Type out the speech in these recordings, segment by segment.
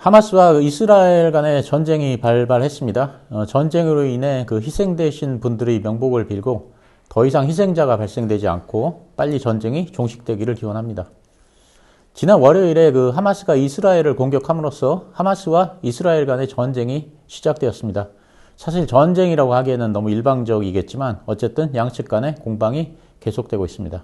하마스와 이스라엘 간의 전쟁이 발발했습니다. 전쟁으로 인해 그 희생되신 분들의 명복을 빌고 더 이상 희생자가 발생되지 않고 빨리 전쟁이 종식되기를 기원합니다. 지난 월요일에 그 하마스가 이스라엘을 공격함으로써 하마스와 이스라엘 간의 전쟁이 시작되었습니다. 사실 전쟁이라고 하기에는 너무 일방적이겠지만 어쨌든 양측 간의 공방이 계속되고 있습니다.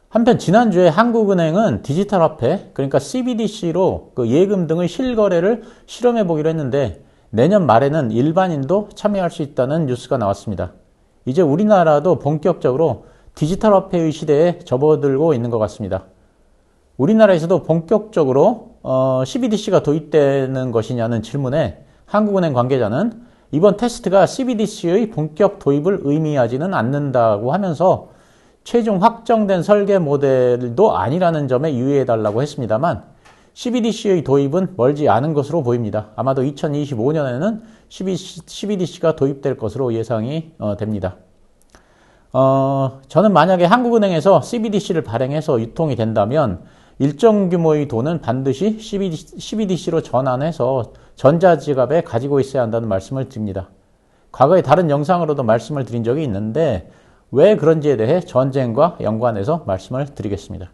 한편 지난주에 한국은행은 디지털 화폐, 그러니까 CBDC로 그 예금 등의 실거래를 실험해 보기로 했는데 내년 말에는 일반인도 참여할 수 있다는 뉴스가 나왔습니다. 이제 우리나라도 본격적으로 디지털 화폐의 시대에 접어들고 있는 것 같습니다. 우리나라에서도 본격적으로 CBDC가 도입되는 것이냐는 질문에 한국은행 관계자는 이번 테스트가 CBDC의 본격 도입을 의미하지는 않는다고 하면서 최종 확정된 설계 모델도 아니라는 점에 유의해달라고 했습니다만 CBDC의 도입은 멀지 않은 것으로 보입니다. 아마도 2025년에는 CBDC가 도입될 것으로 예상이 됩니다. 저는 만약에 한국은행에서 CBDC를 발행해서 유통이 된다면 일정 규모의 돈은 반드시 CBDC로 전환해서 전자지갑에 가지고 있어야 한다는 말씀을 드립니다. 과거에 다른 영상으로도 말씀을 드린 적이 있는데 왜 그런지에 대해 전쟁과 연관해서 말씀을 드리겠습니다.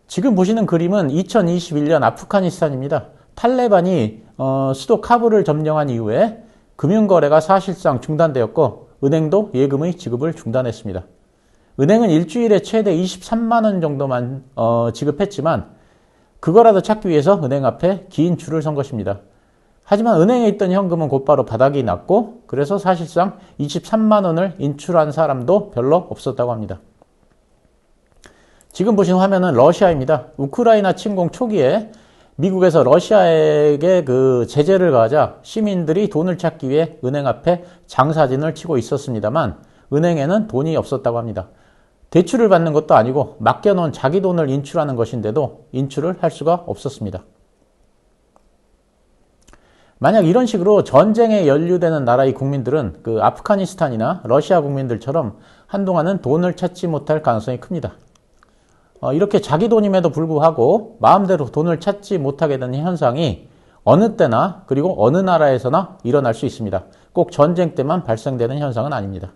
지금 보시는 그림은 2021년 아프가니스탄입니다. 탈레반이 수도 카불을 점령한 이후에 금융거래가 사실상 중단되었고 은행도 예금의 지급을 중단했습니다. 은행은 일주일에 최대 23만 원 정도만 지급했지만 그거라도 찾기 위해서 은행 앞에 긴 줄을 선 것입니다. 하지만 은행에 있던 현금은 곧바로 바닥이 났고 그래서 사실상 23만 원을 인출한 사람도 별로 없었다고 합니다. 지금 보신 화면은 러시아입니다. 우크라이나 침공 초기에 미국에서 러시아에게 그 제재를 가하자 시민들이 돈을 찾기 위해 은행 앞에 장사진을 치고 있었습니다만 은행에는 돈이 없었다고 합니다. 대출을 받는 것도 아니고 맡겨놓은 자기 돈을 인출하는 것인데도 인출을 할 수가 없었습니다. 만약 이런 식으로 전쟁에 연루되는 나라의 국민들은 그 아프가니스탄이나 러시아 국민들처럼 한동안은 돈을 찾지 못할 가능성이 큽니다. 이렇게 자기 돈임에도 불구하고 마음대로 돈을 찾지 못하게 되는 현상이 어느 때나 그리고 어느 나라에서나 일어날 수 있습니다. 꼭 전쟁 때만 발생되는 현상은 아닙니다.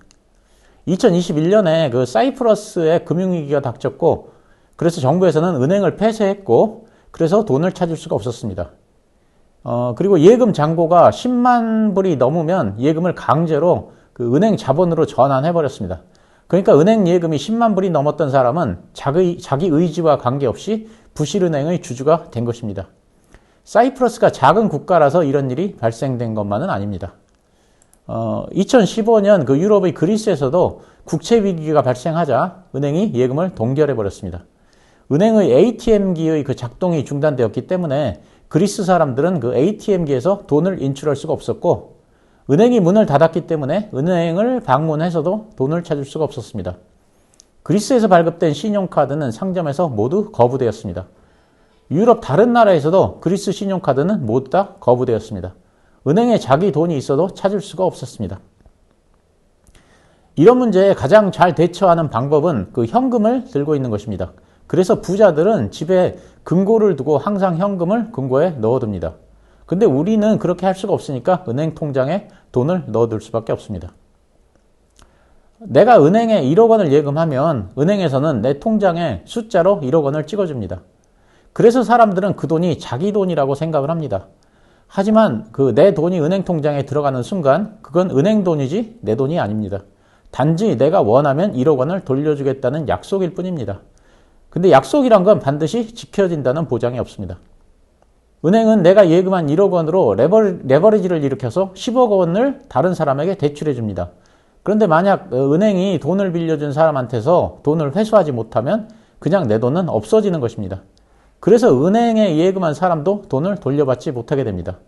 2021년에 그 사이프러스에 금융위기가 닥쳤고 그래서 정부에서는 은행을 폐쇄했고 그래서 돈을 찾을 수가 없었습니다. 그리고 예금 잔고가 10만 불이 넘으면 예금을 강제로 그 은행 자본으로 전환해버렸습니다. 그러니까 은행 예금이 10만 불이 넘었던 사람은 자기 의지와 관계없이 부실은행의 주주가 된 것입니다. 사이프러스가 작은 국가라서 이런 일이 발생된 것만은 아닙니다. 2015년 그 유럽의 그리스에서도 국채 위기가 발생하자 은행이 예금을 동결해버렸습니다. 은행의 ATM기의 그 작동이 중단되었기 때문에 그리스 사람들은 그 ATM기에서 돈을 인출할 수가 없었고 은행이 문을 닫았기 때문에 은행을 방문해서도 돈을 찾을 수가 없었습니다. 그리스에서 발급된 신용카드는 상점에서 모두 거부되었습니다. 유럽 다른 나라에서도 그리스 신용카드는 모두 다 거부되었습니다. 은행에 자기 돈이 있어도 찾을 수가 없었습니다. 이런 문제에 가장 잘 대처하는 방법은 그 현금을 들고 있는 것입니다. 그래서 부자들은 집에 금고를 두고 항상 현금을 금고에 넣어둡니다. 근데 우리는 그렇게 할 수가 없으니까 은행 통장에 돈을 넣어둘 수밖에 없습니다. 내가 은행에 1억 원을 예금하면 은행에서는 내 통장에 숫자로 1억 원을 찍어줍니다. 그래서 사람들은 그 돈이 자기 돈이라고 생각을 합니다. 하지만 그 내 돈이 은행 통장에 들어가는 순간 그건 은행 돈이지 내 돈이 아닙니다. 단지 내가 원하면 1억 원을 돌려주겠다는 약속일 뿐입니다. 근데 약속이란 건 반드시 지켜진다는 보장이 없습니다. 은행은 내가 예금한 1억 원으로 레버리지를 일으켜서 10억 원을 다른 사람에게 대출해 줍니다. 그런데 만약 은행이 돈을 빌려준 사람한테서 돈을 회수하지 못하면 그냥 내 돈은 없어지는 것입니다. 그래서 은행에 예금한 사람도 돈을 돌려받지 못하게 됩니다.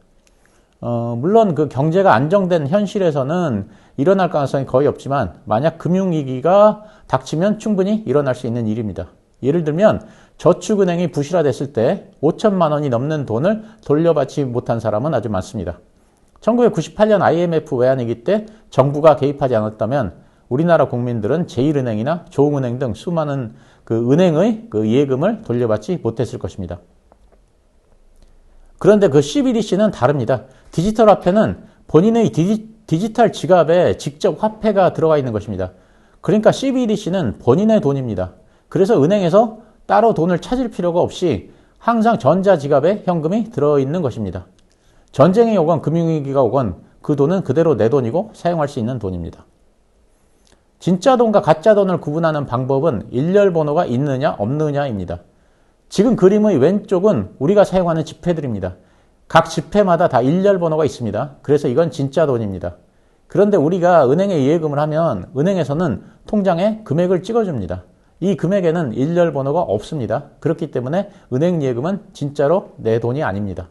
물론 그 경제가 안정된 현실에서는 일어날 가능성이 거의 없지만 만약 금융위기가 닥치면 충분히 일어날 수 있는 일입니다. 예를 들면 저축은행이 부실화됐을 때 5천만 원이 넘는 돈을 돌려받지 못한 사람은 아주 많습니다. 1998년 IMF 외환위기 때 정부가 개입하지 않았다면 우리나라 국민들은 제1은행이나 조흥은행 등 수많은 그 은행의 그 예금을 돌려받지 못했을 것입니다. 그런데 그 CBDC는 다릅니다. 디지털 화폐는 본인의 디지털 지갑에 직접 화폐가 들어가 있는 것입니다. 그러니까 CBDC는 본인의 돈입니다. 그래서 은행에서 따로 돈을 찾을 필요가 없이 항상 전자지갑에 현금이 들어있는 것입니다. 전쟁이 오건 금융위기가 오건 그 돈은 그대로 내 돈이고 사용할 수 있는 돈입니다. 진짜 돈과 가짜 돈을 구분하는 방법은 일렬번호가 있느냐 없느냐입니다. 지금 그림의 왼쪽은 우리가 사용하는 지폐들입니다. 각 지폐마다 다 일렬번호가 있습니다. 그래서 이건 진짜 돈입니다. 그런데 우리가 은행에 예금을 하면 은행에서는 통장에 금액을 찍어줍니다. 이 금액에는 일렬번호가 없습니다. 그렇기 때문에 은행 예금은 진짜로 내 돈이 아닙니다.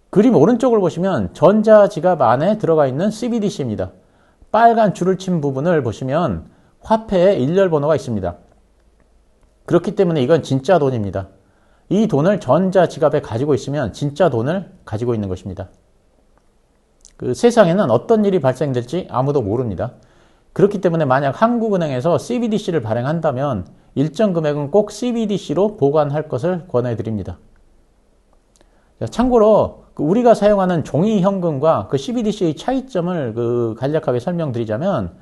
그림 오른쪽을 보시면 전자지갑 안에 들어가 있는 CBDC입니다. 빨간 줄을 친 부분을 보시면 화폐에 일렬번호가 있습니다. 그렇기 때문에 이건 진짜 돈입니다. 이 돈을 전자지갑에 가지고 있으면 진짜 돈을 가지고 있는 것입니다. 그 세상에는 어떤 일이 발생될지 아무도 모릅니다. 그렇기 때문에 만약 한국은행에서 CBDC를 발행한다면 일정 금액은 꼭 CBDC로 보관할 것을 권해드립니다. 참고로 우리가 사용하는 종이 현금과 그 CBDC의 차이점을 간략하게 설명드리자면,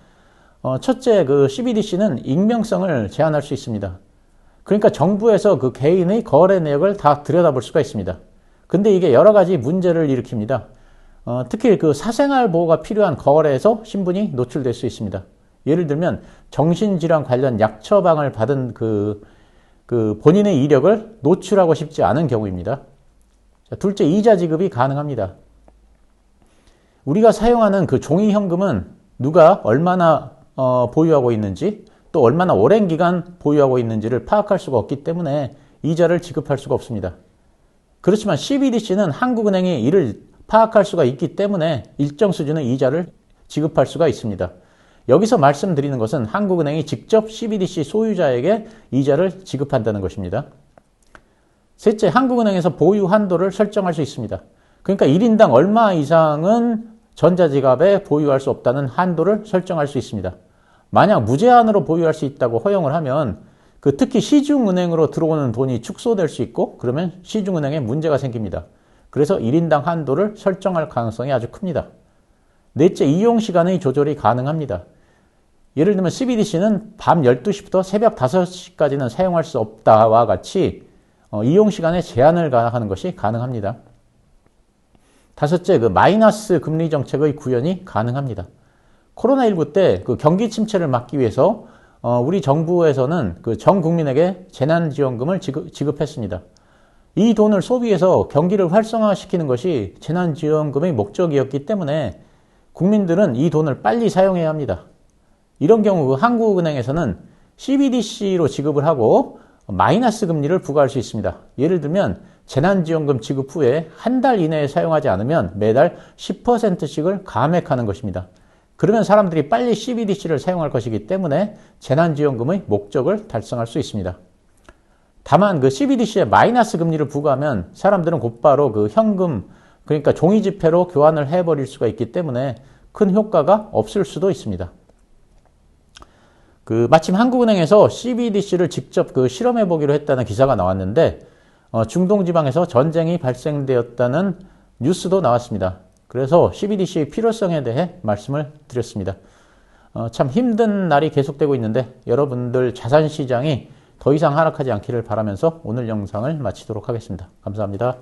첫째, 그 CBDC는 익명성을 제한할 수 있습니다. 그러니까 정부에서 그 개인의 거래 내역을 다 들여다볼 수가 있습니다. 근데 이게 여러 가지 문제를 일으킵니다. 특히 그 사생활 보호가 필요한 거래에서 신분이 노출될 수 있습니다. 예를 들면 정신질환 관련 약 처방을 받은 그 본인의 이력을 노출하고 싶지 않은 경우입니다. 둘째, 이자 지급이 가능합니다. 우리가 사용하는 그 종이 현금은 누가 얼마나 보유하고 있는지 또 얼마나 오랜 기간 보유하고 있는지를 파악할 수가 없기 때문에 이자를 지급할 수가 없습니다. 그렇지만 CBDC는 한국은행이 이를 파악할 수가 있기 때문에 일정 수준의 이자를 지급할 수가 있습니다. 여기서 말씀드리는 것은 한국은행이 직접 CBDC 소유자에게 이자를 지급한다는 것입니다. 셋째, 한국은행에서 보유 한도를 설정할 수 있습니다. 그러니까 1인당 얼마 이상은 전자지갑에 보유할 수 없다는 한도를 설정할 수 있습니다. 만약 무제한으로 보유할 수 있다고 허용을 하면 특히 시중은행으로 들어오는 돈이 축소될 수 있고 그러면 시중은행에 문제가 생깁니다. 그래서 1인당 한도를 설정할 가능성이 아주 큽니다. 넷째, 이용 시간의 조절이 가능합니다. 예를 들면 CBDC는 밤 12시부터 새벽 5시까지는 사용할 수 없다와 같이 이용 시간에 제한을 하는 것이 가능합니다. 다섯째, 마이너스 금리 정책의 구현이 가능합니다. 코로나19 때 경기 침체를 막기 위해서 우리 정부에서는 전 국민에게 재난지원금을 지급했습니다. 이 돈을 소비해서 경기를 활성화시키는 것이 재난지원금의 목적이었기 때문에 국민들은 이 돈을 빨리 사용해야 합니다. 이런 경우 한국은행에서는 CBDC로 지급을 하고 마이너스 금리를 부과할 수 있습니다. 예를 들면 재난지원금 지급 후에 한 달 이내에 사용하지 않으면 매달 10%씩을 감액하는 것입니다. 그러면 사람들이 빨리 CBDC를 사용할 것이기 때문에 재난지원금의 목적을 달성할 수 있습니다. 다만 CBDC에 마이너스 금리를 부과하면 사람들은 곧바로 현금, 그러니까 종이지폐로 교환을 해버릴 수가 있기 때문에 큰 효과가 없을 수도 있습니다. 마침 한국은행에서 CBDC를 직접 실험해 보기로 했다는 기사가 나왔는데 중동 지방에서 전쟁이 발생되었다는 뉴스도 나왔습니다. 그래서 CBDC의 필요성에 대해 말씀을 드렸습니다. 참 힘든 날이 계속되고 있는데 여러분들 자산시장이 더 이상 하락하지 않기를 바라면서 오늘 영상을 마치도록 하겠습니다. 감사합니다.